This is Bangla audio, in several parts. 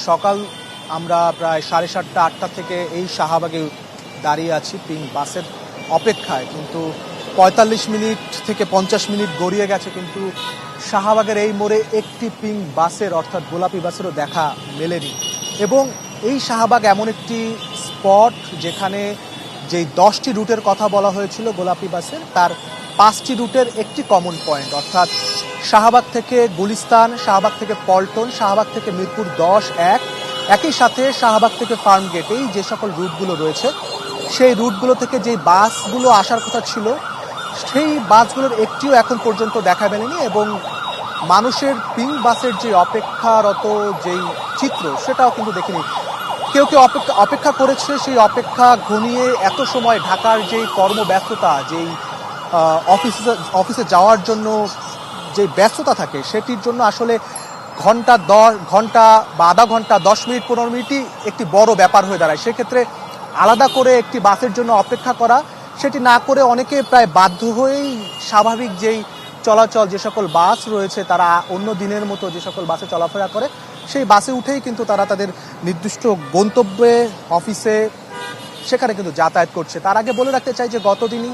সকাল আমরা প্রায় 7:30 8টা থেকে এই শাহবাগে দাঁড়িয়ে আছি পিঙ্ক বাসের অপেক্ষায়, কিন্তু 45 মিনিট থেকে 50 মিনিট গড়িয়ে গেছে, কিন্তু শাহবাগের এই মোড়ে একটি পিঙ্ক বাসের অর্থাৎ গোলাপি বাসেরও দেখা মেলেনি। এবং এই শাহবাগ এমন একটি স্পট যেখানে যেই 10টি রুটের কথা বলা হয়েছিল গোলাপি বাসের, তার 5টি রুটের একটি কমন পয়েন্ট, অর্থাৎ শাহবাগ থেকে গুলিস্তান, শাহবাগ থেকে পল্টন, শাহবাগ থেকে মিরপুর 10-1, একই সাথে শাহবাগ থেকে ফার্মগেট, এই যে সকল রুটগুলো রয়েছে সেই রুটগুলো থেকে যে বাসগুলো আসার কথা ছিল সেই বাসগুলোর একটিও এখন পর্যন্ত দেখা মেলেনি। এবং মানুষের পিঙ্ক বাসের যে অপেক্ষারত যেই চিত্র সেটাও কিন্তু দেখিনি। কেউ কেউ অপেক্ষা করেছে, সেই অপেক্ষা ঘনিয়ে এত সময় ঢাকার যেই কর্মব্যস্ততা, যেই অফিসে যাওয়ার জন্য যে ব্যস্ততা থাকে সেটির জন্য আসলে ঘন্টা বা আধা ঘন্টা 10 মিনিট 15 মিনিটই একটি বড় ব্যাপার হয়ে দাঁড়ায়। সেক্ষেত্রে আলাদা করে একটি বাসের জন্য অপেক্ষা করা, সেটি না করে অনেকে প্রায় বাধ্য হয়েই স্বাভাবিক যেই চলাচল, যে সকল বাস রয়েছে তারা অন্য দিনের মতো যে সকল বাসে চলাফেরা করে সেই বাসে উঠেই কিন্তু তারা তাদের নির্দিষ্ট গন্তব্যে অফিসে সেখানে কিন্তু যাতায়াত করছে। তার আগে বলে রাখতে চাই যে গতদিনই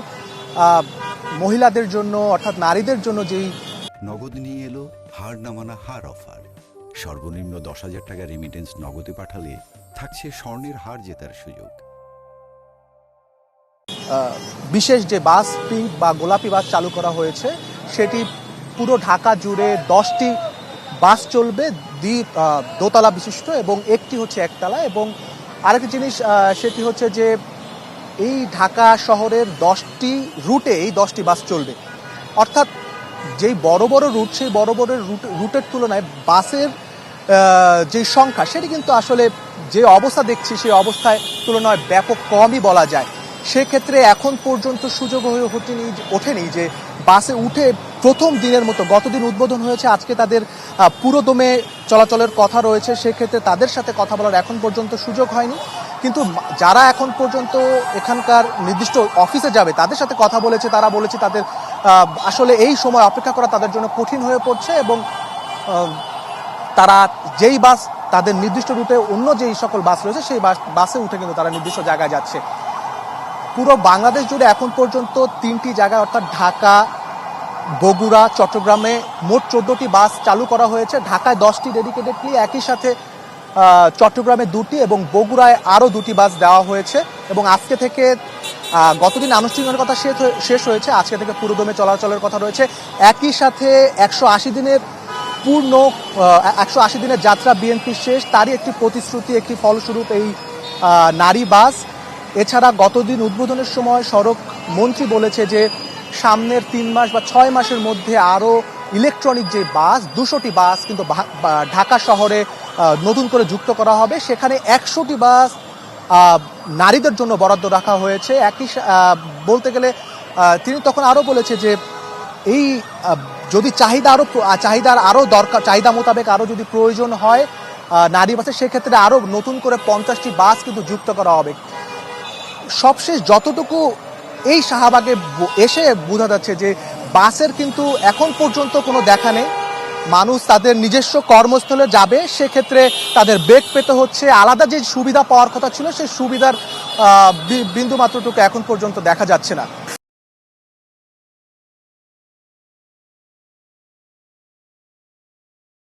মহিলাদের জন্য অর্থাৎ নারীদের জন্য যেই নগদ নিয়ে এলো হার না মানা হার অফার। সর্বনিম্ন 10,000 টাকা রেমিটেন্স নগদে পাঠালে থাকছে স্বর্ণের হার জেতার সুযোগ। বিশেষ যে বাস পিঙ্ক বা গোলাপি বাস চালু করা হয়েছে সেটি পুরো ঢাকা জুড়ে 10টি বাস চলবে, দোতলা বিশিষ্ট, এবং একটি হচ্ছে একতলা। এবং আরেকটি জিনিস সেটি হচ্ছে যে এই ঢাকা শহরের 10টি রুটে এই 10টি বাস চলবে, অর্থাৎ যেই বড় বড় রুট সেই বড় বড় রুটের তুলনায় বাসের যে সংখ্যা সেটি কিন্তু আসলে যে অবস্থা দেখছি সেই অবস্থায় তুলনায় ব্যাপক কমই বলা যায়। সেক্ষেত্রে এখন পর্যন্ত সুযোগ হয়ে ওঠেনি যে বাসে উঠে প্রথম দিনের মতো, গতদিন উদ্বোধন হয়েছে, আজকে তাদের পুরোদমে চলাচলের কথা রয়েছে, সেক্ষেত্রে তাদের সাথে কথা বলার এখন পর্যন্ত সুযোগ হয়নি। কিন্তু যারা এখন পর্যন্ত এখানকার নির্দিষ্ট অফিসে যাবে তাদের সাথে কথা বলেছে, তারা বলেছে তাদের আসলে এই সময় অপেক্ষা করা তাদের জন্য কঠিন হয়ে পড়ছে, এবং তারা যেই বাস তাদের নির্দিষ্ট রুটে অন্য যেই সকল বাস রয়েছে সেই বাসে উঠে কিন্তু তারা নির্দিষ্ট জায়গায় যাচ্ছে। পুরো বাংলাদেশ জুড়ে এখন পর্যন্ত 3টি জায়গায় অর্থাৎ ঢাকা, বগুড়া, চট্টগ্রামে মোট 14টি বাস চালু করা হয়েছে। ঢাকায় 10টি ডেডিকেটেডলি, একই সাথে চট্টগ্রামে 2টি এবং বগুড়ায় আরও 2টি বাস দেওয়া হয়েছে। এবং আজকে থেকে গতদিন আনুষ্ঠানিকতা শেষ হয়েছে, আজকে থেকে পুরোদমে চলাচলের কথা রয়েছে। একই সাথে 180 দিনের যাত্রা বিএনপির শেষ, তারই একটি প্রতিশ্রুতি, একটি ফলস্বরূপ এই নারী বাস। এছাড়া গতদিন উদ্বোধনের সময় সড়ক মন্ত্রী বলেছে যে সামনের 3 মাস বা 6 মাসের মধ্যে আরও ইলেকট্রনিক যে বাস 200টি বাস কিন্তু ঢাকা শহরে নতুন করে যুক্ত করা হবে। সেখানে 100টি বাস নারীদের জন্য বরাদ্দ রাখা হয়েছে। একই বলতে গেলে তিনি তখন আরও বলেছে যে এই যদি চাহিদার আরও দরকার, চাহিদা মোতাবেক আরও যদি প্রয়োজন হয় নারী বাসে, সেক্ষেত্রে আরও নতুন করে 50টি বাস কিন্তু যুক্ত করা হবে। সবশেষ যতটুকু এই শাহবাগে এসে বোঝা যাচ্ছে যে বাসের কিন্তু এখন পর্যন্ত কোনো দেখা নেই। মানুষ তাদের নিজস্ব কর্মস্থলে যাবে, সেক্ষেত্রে তাদের বেগ পেতে হচ্ছে, আলাদা যে সুবিধা পাওয়ার কথা ছিল সেই সুবিধার বিন্দুমাত্রটুকু এখন পর্যন্ত দেখা যাচ্ছে না।